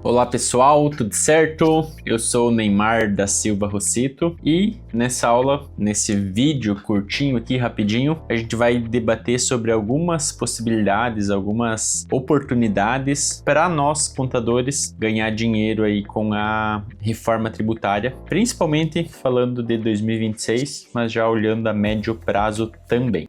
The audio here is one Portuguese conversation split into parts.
Olá pessoal, tudo certo? Eu sou o Neymar da Silva Rossito e nessa aula, nesse vídeo curtinho aqui, rapidinho, a gente vai debater sobre algumas possibilidades, algumas oportunidades para nós contadores ganhar dinheiro aí com a reforma tributária, principalmente falando de 2026, mas já olhando a médio prazo também.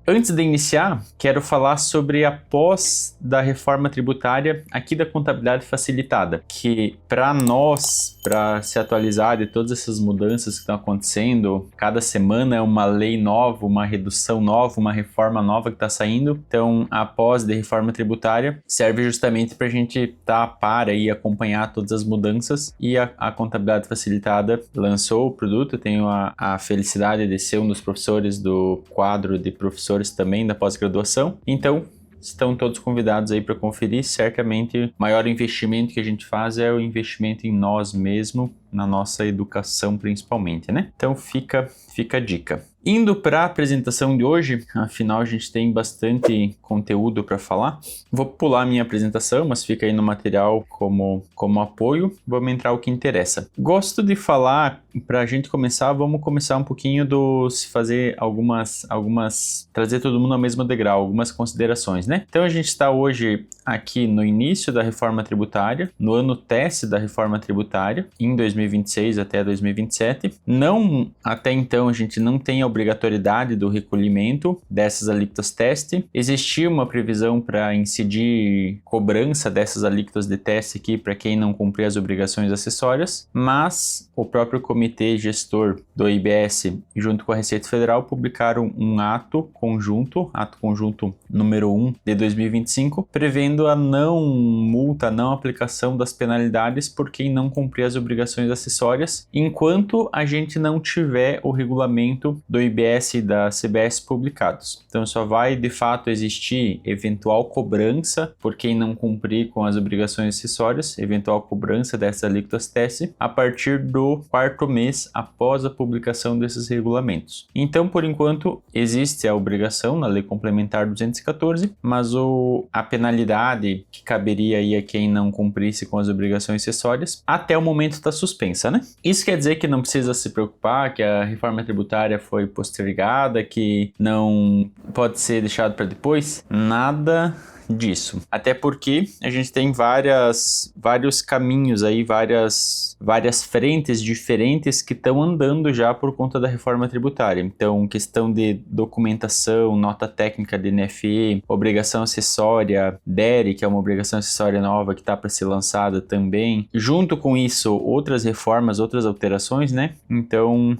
Antes de iniciar, quero falar sobre a pós da reforma tributária aqui da contabilidade facilitada, que para nós, para se atualizar de todas essas mudanças que estão acontecendo, cada semana é uma lei nova, uma redução nova, uma reforma nova que está saindo. Então, a pós de reforma tributária serve justamente para a gente estar a par e acompanhar todas as mudanças. E a contabilidade facilitada lançou o produto. Eu tenho a felicidade de ser um dos professores do quadro de professores também da pós-graduação. Então, estão todos convidados aí para conferir. Certamente, o maior investimento que a gente faz é o investimento em nós mesmos, na nossa educação principalmente, né? Então, fica a dica. Indo para a apresentação de hoje, afinal a gente tem bastante conteúdo para falar. Vou pular a minha apresentação, mas fica aí no material como apoio. Vamos entrar o que interessa. Gosto de falar, para a gente começar, vamos começar um pouquinho se fazer trazer todo mundo ao mesmo degrau, algumas considerações, né? Então a gente está hoje aqui no início da reforma tributária, no ano teste da reforma tributária, em 2026 até 2027. Até então a gente não tem a obrigatoriedade do recolhimento dessas alíquotas teste. Existia uma previsão para incidir cobrança dessas alíquotas de teste aqui para quem não cumprir as obrigações acessórias, mas o próprio comitê gestor do IBS, junto com a Receita Federal, publicaram um ato conjunto número 1 de 2025, prevendo a não aplicação das penalidades por quem não cumprir as obrigações acessórias, enquanto a gente não tiver o regulamento do IBS e da CBS publicados. Então só vai de fato existir eventual cobrança por quem não cumprir com as obrigações acessórias, eventual cobrança dessas alíquotas teste, a partir do quarto mês após a publicação desses regulamentos. Então, por enquanto, existe a obrigação na Lei Complementar 214, mas a penalidade que caberia aí a quem não cumprisse com as obrigações acessórias, até o momento está suspensa, né? Isso quer dizer que não precisa se preocupar, que a reforma tributária foi postergada, que não pode ser deixado para depois? Nada disso. Até porque a gente tem vários caminhos aí, várias frentes diferentes que estão andando já por conta da reforma tributária. Então, questão de documentação, nota técnica de NFE, obrigação acessória, DERE, que é uma obrigação acessória nova que está para ser lançada também. Junto com isso, outras reformas, outras alterações, né? Então,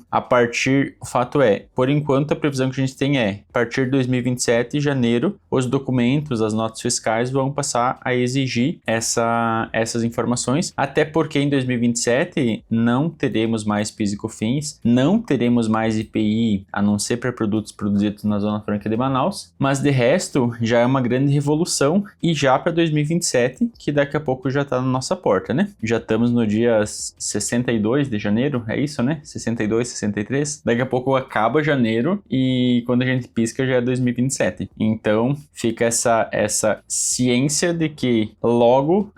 o fato é, por enquanto a previsão que a gente tem é, a partir de 2027, janeiro, os documentos, as notas fiscais vão passar a exigir essas informações, até porque em 2027 não teremos mais PIS e COFINS, não teremos mais IPI, a não ser para produtos produzidos na Zona Franca de Manaus, mas de resto já é uma grande revolução e já para 2027, que daqui a pouco já está na nossa porta, né? Já estamos no dia 62 de janeiro, é isso, né? 62, 63, daqui a pouco acaba janeiro e quando a gente pisca já é 2027. Então fica essa ciência de que logo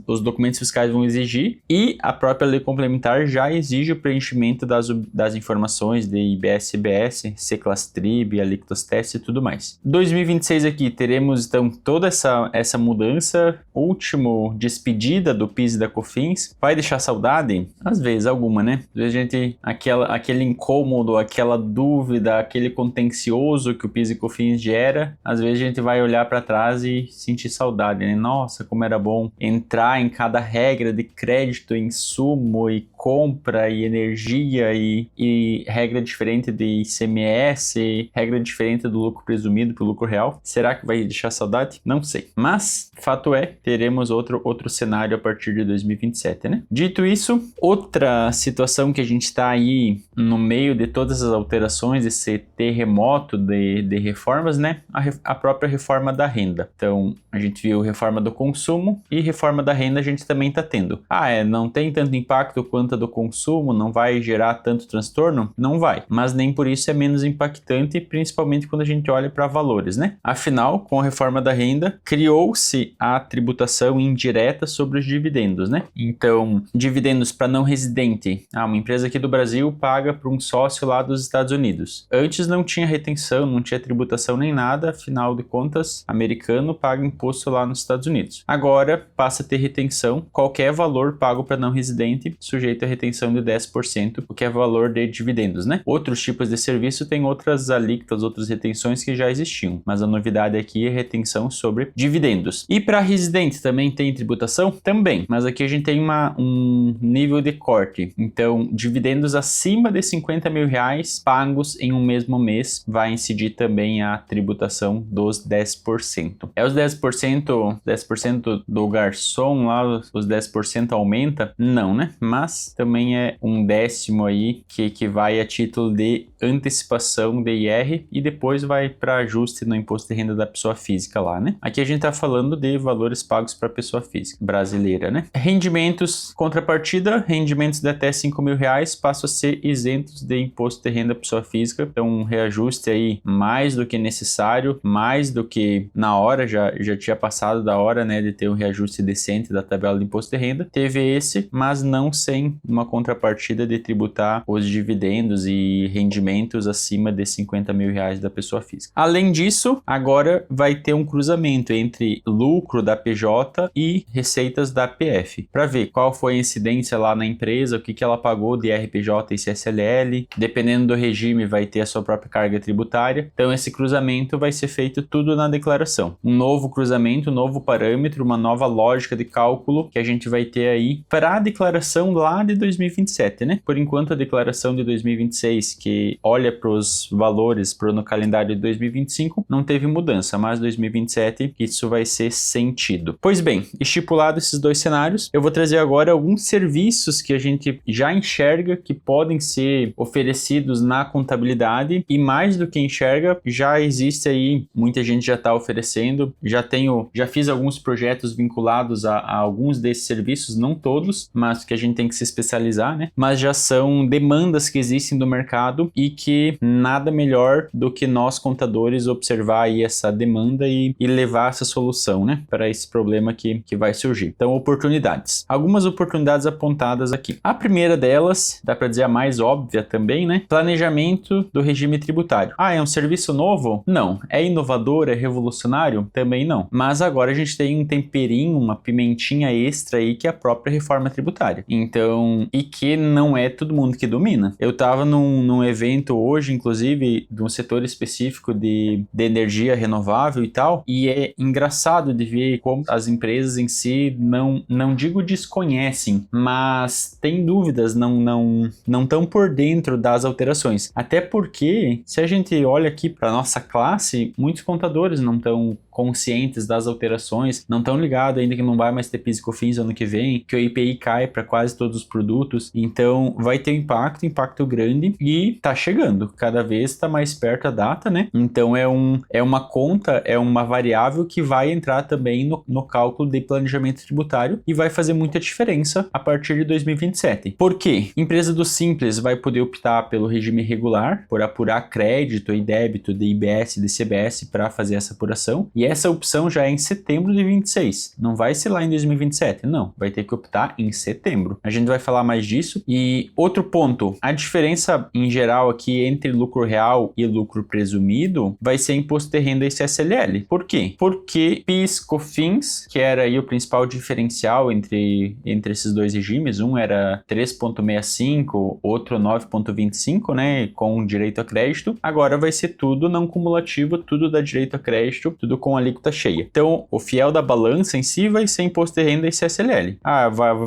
os documentos fiscais vão exigir e a própria lei complementar já exige o preenchimento das informações de IBS, CBS, C-Class-Trib, alíquotas teste e tudo mais. 2026 aqui teremos então toda essa mudança, último despedida do PIS e da COFINS. Vai deixar saudade? Às vezes, alguma, né? Às vezes a gente, aquele incômodo, aquela dúvida, aquele contencioso que o PIS e COFINS gera, às vezes a gente vai olhar para trás e sentir saudade, né? Nossa, como era bom entrar em cada regra de crédito, insumo e compra e energia e regra diferente de ICMS, regra diferente do lucro presumido para o lucro real. Será que vai deixar saudade? Não sei. Mas, fato é, teremos outro cenário a partir de 2027, né? Dito isso, outra situação que a gente está aí no meio de todas as alterações, esse terremoto de reformas, né? A própria reforma da renda. renda. Então, a gente viu reforma do consumo e reforma da renda a gente também está tendo. Não tem tanto impacto quanto a do consumo, não vai gerar tanto transtorno? Não vai, mas nem por isso é menos impactante, principalmente quando a gente olha para valores, né? Afinal, com a reforma da renda, criou-se a tributação indireta sobre os dividendos, né? Então, dividendos para não residente. Uma empresa aqui do Brasil paga para um sócio lá dos Estados Unidos. Antes não tinha retenção, não tinha tributação nem nada, afinal de contas, americano paga imposto lá nos Estados Unidos. Agora, passa a ter retenção, qualquer valor pago para não residente, sujeito a retenção de 10%, o que é valor de dividendos, né? Outros tipos de serviço têm outras alíquotas, outras retenções que já existiam, mas a novidade aqui é retenção sobre dividendos. E para residente também tem tributação? Também, mas aqui a gente tem um nível de corte. Então, dividendos acima de 50 mil reais pagos em um mesmo mês vai incidir também a tributação dos 10%. Os 10% do garçom lá, os 10% aumenta? Não, né? Mas também é um décimo aí que vai a título de antecipação de IR e depois vai para ajuste no imposto de renda da pessoa física lá, né? Aqui a gente tá falando de valores pagos para pessoa física brasileira, né? Rendimentos, contrapartida, rendimentos de até 5 mil reais passam a ser isentos de imposto de renda da pessoa física. Então, um reajuste aí mais do que necessário, mais do que na hora, já tinha passado da hora, né, de ter um reajuste decente da tabela de imposto de renda. Teve esse, mas não sem uma contrapartida de tributar os dividendos e rendimentos acima de 50 mil reais da pessoa física. Além disso, agora vai ter um cruzamento entre lucro da PJ e receitas da PF, para ver qual foi a incidência lá na empresa, o que ela pagou de RPJ e CSLL, dependendo do regime vai ter a sua própria carga tributária. Então esse cruzamento vai ser feito tudo na declaração. Um novo cruzamento, um novo parâmetro, uma nova lógica de cálculo que a gente vai ter aí para a declaração lá de 2027, né? Por enquanto a declaração de 2026, que olha para os valores no calendário de 2025, não teve mudança, mas 2027 isso vai ser sentido. Pois bem, estipulado esses dois cenários, eu vou trazer agora alguns serviços que a gente já enxerga que podem ser oferecidos na contabilidade e mais do que enxerga, já existe aí, muita gente já está oferecendo, já fiz alguns projetos vinculados a alguns desses serviços, não todos, mas que a gente tem que se especializar, né? Mas já são demandas que existem do mercado e que nada melhor do que nós contadores observar aí essa demanda e levar essa solução, né, para esse problema que vai surgir. Então, oportunidades. Algumas oportunidades apontadas aqui. A primeira delas, dá para dizer a mais óbvia também, né? Planejamento do regime tributário. É um serviço novo? Não. É inovador? É revolucionário? Também não. Mas agora a gente tem um temperinho, uma pimentinha extra aí que é a própria reforma tributária. Então, e que não é todo mundo que domina. Eu estava num evento hoje, inclusive, de um setor específico de energia renovável e tal, e é engraçado de ver como as empresas em si não digo desconhecem, mas têm dúvidas, não estão por dentro das alterações. Até porque, se a gente olha aqui para nossa classe, muitos contadores não estão conscientes das alterações, não estão ligados ainda que não vai mais ter PIS e COFINS ano que vem, que o IPI cai para quase todos os produtos, então vai ter impacto grande e tá chegando, cada vez está mais perto a data, né? Então é uma conta, é uma variável que vai entrar também no cálculo de planejamento tributário e vai fazer muita diferença a partir de 2027. Por quê? Empresa do Simples vai poder optar pelo regime regular, por apurar crédito e débito de IBS e de CBS para fazer essa apuração, e essa opção já é em setembro de 26, não vai ser lá em 2027, não, vai ter que optar em setembro. A gente vai falar mais disso. E outro ponto, a diferença em geral aqui entre lucro real e lucro presumido vai ser imposto de renda e CSLL. Por quê? Porque PIS, COFINS, que era aí o principal diferencial entre esses dois regimes, um era 3,65, outro 9,25, né, com direito a crédito, agora vai ser tudo não cumulativo, tudo dá direito a crédito, tudo com alíquota cheia. Então, o fiel da balança em si vai ser imposto de renda e CSLL.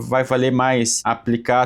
Vai valer mais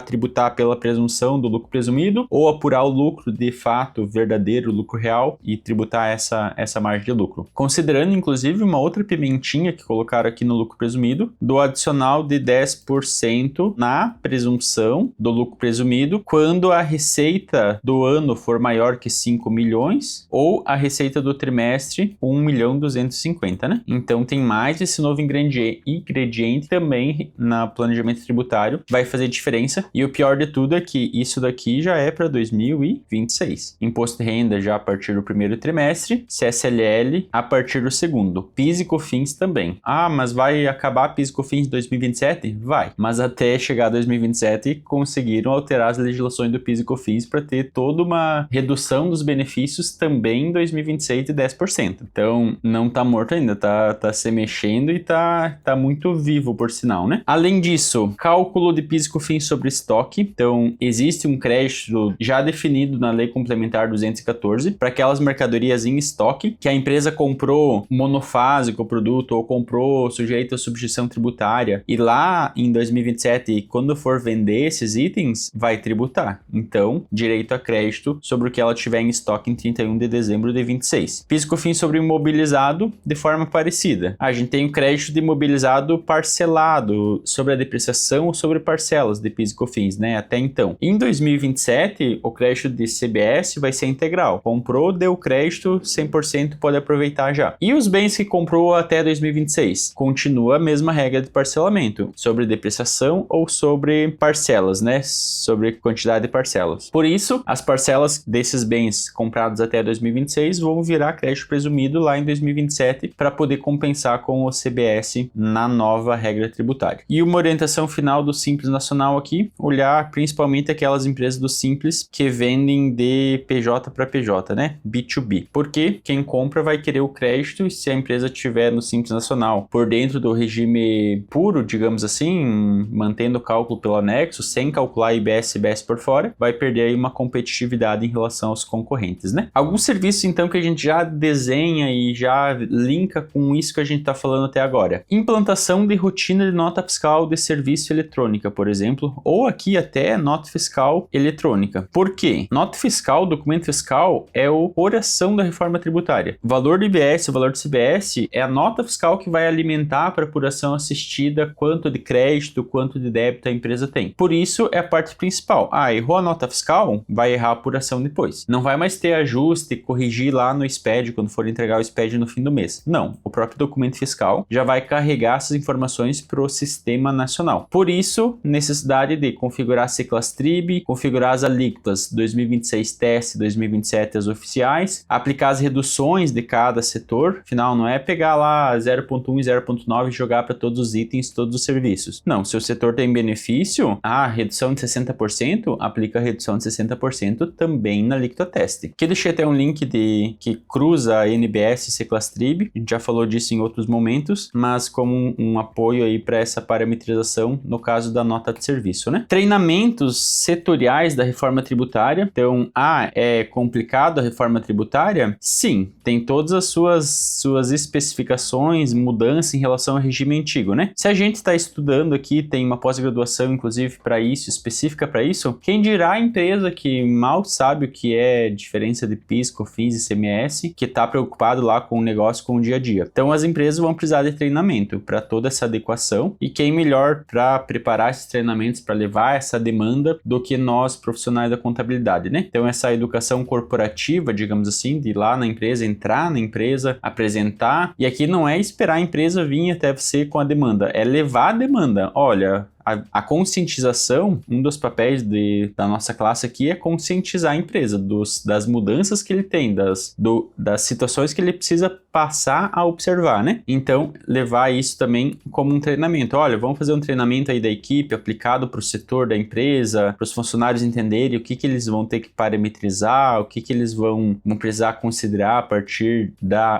tributar pela presunção do lucro presumido ou apurar o lucro de fato verdadeiro, lucro real, e tributar essa margem de lucro. Considerando, inclusive, uma outra pimentinha que colocaram aqui no lucro presumido, do adicional de 10% na presunção do lucro presumido quando a receita do ano for maior que 5 milhões ou a receita do trimestre 1.200.000 250, né? Então tem mais esse novo ingrediente também na planejamento tributário, vai fazer diferença. E o pior de tudo é que isso daqui já é para 2026. Imposto de renda já a partir do primeiro trimestre, CSLL a partir do segundo. PIS e COFINS também. Ah, mas vai acabar PIS e COFINS em 2027? Vai. Mas até chegar a 2027 conseguiram alterar as legislações do PIS e COFINS para ter toda uma redução dos benefícios também em 2026 de 10%. Então não tá morto ainda, tá se mexendo e tá muito vivo, por sinal, né? Além disso, cálculo de PIS e COFINS sobre estoque. Então existe um crédito já definido na Lei Complementar 214 para aquelas mercadorias em estoque que a empresa comprou monofásico o produto ou comprou sujeito à substituição tributária e lá em 2027, quando for vender esses itens, vai tributar. Então, direito a crédito sobre o que ela tiver em estoque em 31 de dezembro de 26. PIS e COFINS sobre imobilizado de forma parecida. A gente tem o crédito de imobilizado parcelado sobre a depreciação ou sobre parcelas de PIS e COFINS, né? Até então. Em 2027, o crédito de CBS vai ser integral. Comprou, deu crédito, 100% pode aproveitar já. E os bens que comprou até 2026? Continua a mesma regra de parcelamento, sobre depreciação ou sobre parcelas, né? Sobre quantidade de parcelas. Por isso, as parcelas desses bens comprados até 2026 vão virar crédito presumido lá em 2027 para poder compensar com o CBS na nova regra tributária. E uma orientação final do Simples Nacional aqui, olhar principalmente aquelas empresas do Simples que vendem de PJ para PJ, né? B2B. Porque quem compra vai querer o crédito e se a empresa tiver no Simples Nacional por dentro do regime puro, digamos assim, mantendo o cálculo pelo anexo, sem calcular IBS e CBS por fora, vai perder aí uma competitividade em relação aos concorrentes, né? Alguns serviços, então, que a gente já desenha e já linka com isso que a gente está falando até agora. Implantação de rotina de nota fiscal de serviço eletrônica, por exemplo, ou aqui até nota fiscal eletrônica. Por quê? Nota fiscal, documento fiscal, é o coração da reforma tributária. O valor do IBS, o valor do CBS é a nota fiscal que vai alimentar para a apuração assistida quanto de crédito, quanto de débito a empresa tem. Por isso, é a parte principal. Ah, errou a nota fiscal? Vai errar a apuração depois. Não vai mais ter ajuste, corrigir lá no SPED, quando for entregar o SPED no fim do mês. Não. O próprio documento fiscal já vai carregar essas informações para o sistema nacional. Por isso, necessidade de configurar CLASTRIB, configurar as alíquotas 2026 TES, 2027 as oficiais, aplicar as reduções de cada setor. Afinal, não é pegar lá 0.1 e 0.9 e jogar para todos os itens, todos os serviços. Não, se o setor tem benefício, redução de 60%, aplica a redução de 60% também na alíquota teste. Aqui deixei até um link que cruza a NBS e CLASTRIB, a gente já falou disso em outros momentos, mas como um apoio aí para essa parametrização no caso da nota de serviço, né? Treinamentos setoriais da reforma tributária. Então, é complicado a reforma tributária? Sim, tem todas as suas especificações, mudança em relação ao regime antigo, né? Se a gente está estudando aqui, tem uma pós-graduação, inclusive, para isso, específica para isso, quem dirá a empresa que mal sabe o que é diferença de PIS, COFINS e CMS, que está preocupado lá com o negócio, com o dia a dia. Então, as empresas vão precisar de treinamento para toda essa adequação e quem melhor para preparar esses treinamentos, para levar essa demanda do que nós, profissionais da contabilidade, né? Então, essa educação corporativa, digamos assim, de ir lá na empresa, entrar na empresa, apresentar, e aqui não é esperar a empresa vir até você com a demanda, é levar a demanda. Olha, a conscientização, um dos papéis da nossa classe aqui é conscientizar a empresa das mudanças que ele tem, das situações que ele precisa passar a observar, né? Então, levar isso também como um treinamento. Olha, vamos fazer um treinamento aí da equipe aplicado para o setor da empresa, para os funcionários entenderem o que eles vão ter que parametrizar, o que eles vão precisar considerar a partir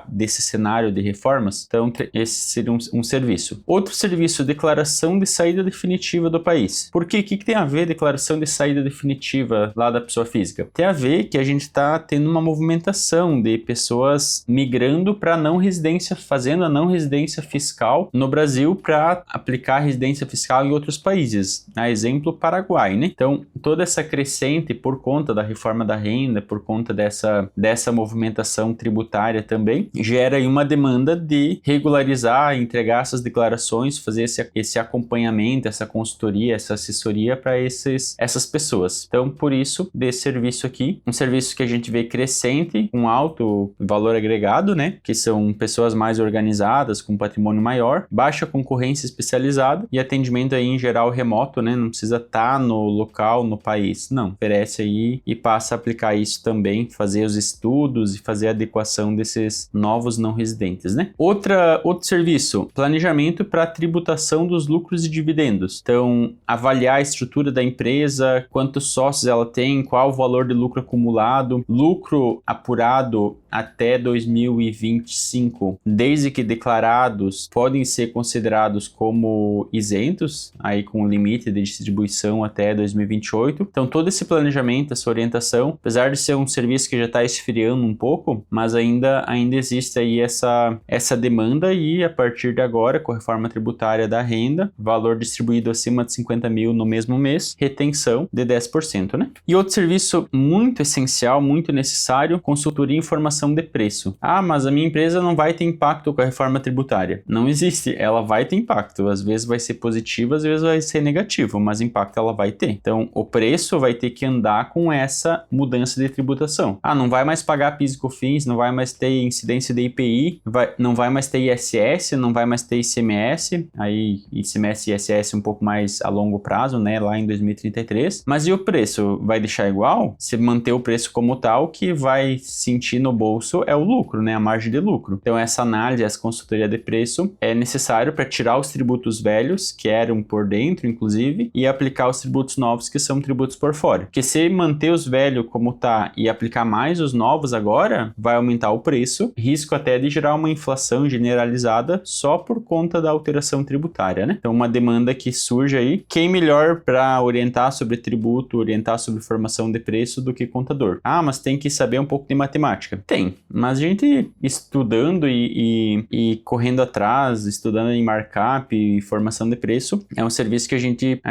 desse cenário de reformas. Então, esse seria um serviço. Outro serviço, declaração de saída definitiva do país. Por quê? O que tem a ver declaração de saída definitiva lá da pessoa física? Tem a ver que a gente está tendo uma movimentação de pessoas migrando para não residência, fazendo a não residência fiscal no Brasil para aplicar a residência fiscal em outros países. A exemplo, Paraguai, né? Então, toda essa crescente por conta da reforma da renda, por conta dessa movimentação tributária também, gera aí uma demanda de regularizar, entregar essas declarações, fazer esse acompanhamento, essa essa consultoria, essa assessoria para essas pessoas. Então, por isso, desse serviço aqui, um serviço que a gente vê crescente, com alto valor agregado, né? Que são pessoas mais organizadas, com patrimônio maior, baixa concorrência especializada e atendimento aí em geral remoto, né? Não precisa estar no local, no país. Não, oferece aí e passa a aplicar isso também, fazer os estudos e fazer a adequação desses novos não residentes, né? Outro serviço, planejamento para tributação dos lucros e dividendos. Então, avaliar a estrutura da empresa, quantos sócios ela tem, qual o valor de lucro acumulado, lucro apurado até 2025, desde que declarados, podem ser considerados como isentos, aí com limite de distribuição até 2028. Então, todo esse planejamento, essa orientação, apesar de ser um serviço que já está esfriando um pouco, mas ainda existe aí essa demanda e a partir de agora, com a reforma tributária da renda, valor distribuído acima de 50 mil no mesmo mês, retenção de 10%, né? E outro serviço muito essencial, muito necessário, consultoria e informação de preço. Ah, mas a minha empresa não vai ter impacto com a reforma tributária. Não existe, ela vai ter impacto. Às vezes vai ser positivo, às vezes vai ser negativo, mas impacto ela vai ter. Então, o preço vai ter que andar com essa mudança de tributação. Ah, não vai mais pagar PIS e COFINS, não vai mais ter incidência de IPI, não vai mais ter ISS, não vai mais ter ICMS, aí ICMS e ISS um pouco mais a longo prazo, né, lá em 2033. Mas e o preço? Vai deixar igual? Se manter o preço como tal, que vai sentir no bolso é o lucro, né, a margem de lucro. Então essa análise, essa consultoria de preço é necessário para tirar os tributos velhos, que eram por dentro, inclusive, e aplicar os tributos novos, que são tributos por fora. Porque se manter os velhos como tá e aplicar mais os novos agora, vai aumentar o preço, risco até de gerar uma inflação generalizada só por conta da alteração tributária, né? Então uma demanda que surge aí, quem melhor para orientar sobre tributo, orientar sobre formação de preço do que contador? Ah, mas tem que saber um pouco de matemática. Tem, mas a gente estudando e correndo atrás, estudando em markup e formação de preço, é um serviço que a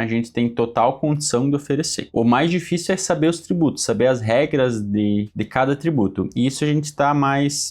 gente tem total condição de oferecer. O mais difícil é saber os tributos, saber as regras de cada tributo. E isso a gente está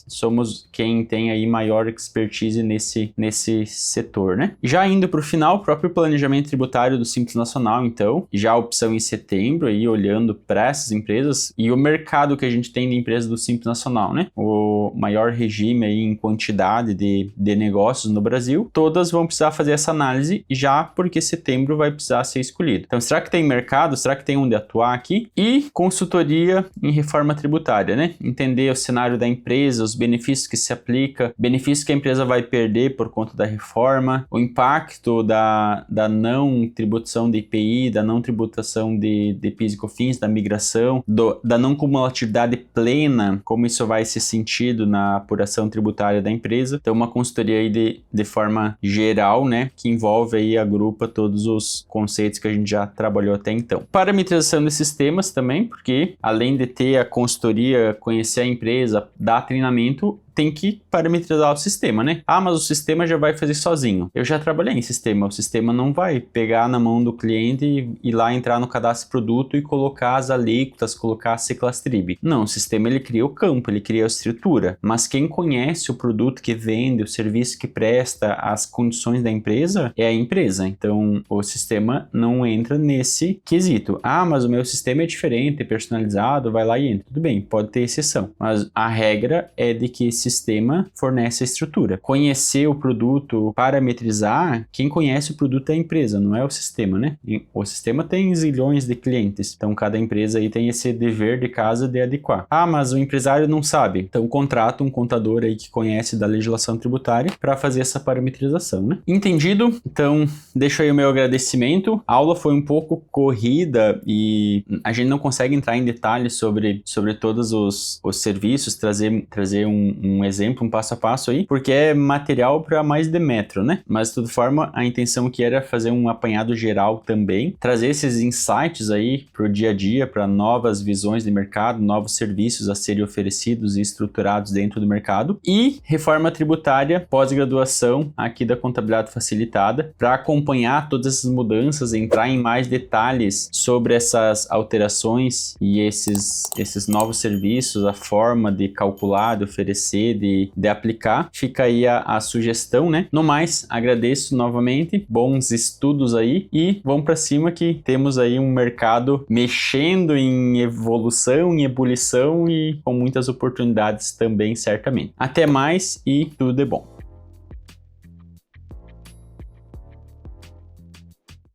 somos quem tem aí maior expertise nesse setor, né? Já indo para o final, o próprio planejamento tributário do Simples Nacional, então, já a opção em setembro, aí olhando para essas empresas e o mercado que a gente tem de empresas do Simples Nacional, né? O maior regime aí em quantidade de negócios no Brasil, todas vão precisar fazer essa análise já porque setembro vai precisar ser escolhido. Então, será que tem mercado? Será que tem onde atuar aqui? E consultoria em reforma tributária, né? Entender o cenário da empresa, os benefícios que se aplica, benefícios que a empresa vai perder por conta da reforma, o impacto da não tributação de IPI, da não tributação de PIS e COFINS, da migração, da não cumulatividade plena, como isso vai ser sentido na apuração tributária da empresa. Então, uma consultoria aí de forma geral, né, que envolve aí, agrupa todos os conceitos que a gente já trabalhou até então. Parametrização desses temas também, porque além de ter a consultoria, conhecer a empresa, dar treinamento, tem que parametrizar o sistema, né? Ah, mas o sistema já vai fazer sozinho. Eu já trabalhei em sistema. O sistema não vai pegar na mão do cliente e ir lá entrar no cadastro de produto e colocar as alíquotas, colocar a Seclastrib. Não, o sistema ele cria o campo, ele cria a estrutura. Mas quem conhece o produto que vende, o serviço que presta, as condições da empresa, é a empresa. Então, o sistema não entra nesse quesito. Ah, mas o meu sistema é diferente, é personalizado, vai lá e entra. Tudo bem, pode ter exceção. Mas a regra é de que sistema fornece a estrutura. Conhecer o produto, parametrizar, quem conhece o produto é a empresa, não é o sistema, né? O sistema tem zilhões de clientes, então cada empresa aí tem esse dever de casa de adequar. Ah, mas o empresário não sabe, então contrata um contador aí que conhece da legislação tributária para fazer essa parametrização, né? Entendido? Então, deixo aí o meu agradecimento. A aula foi um pouco corrida e a gente não consegue entrar em detalhes sobre todos os serviços, trazer um exemplo, um passo a passo aí, porque é material para mais de metro, né? Mas de toda forma, a intenção aqui era fazer um apanhado geral também, trazer esses insights aí para o dia a dia, para novas visões de mercado, novos serviços a serem oferecidos e estruturados dentro do mercado, e reforma tributária pós-graduação aqui da Contabilidade Facilitada, para acompanhar todas essas mudanças, entrar em mais detalhes sobre essas alterações e esses novos serviços, a forma de calcular, de oferecer, fazer, de aplicar. Fica aí a sugestão, né? No mais, agradeço novamente, bons estudos aí e vamos para cima que temos aí um mercado mexendo em evolução, em ebulição e com muitas oportunidades também, certamente. Até mais e tudo de bom.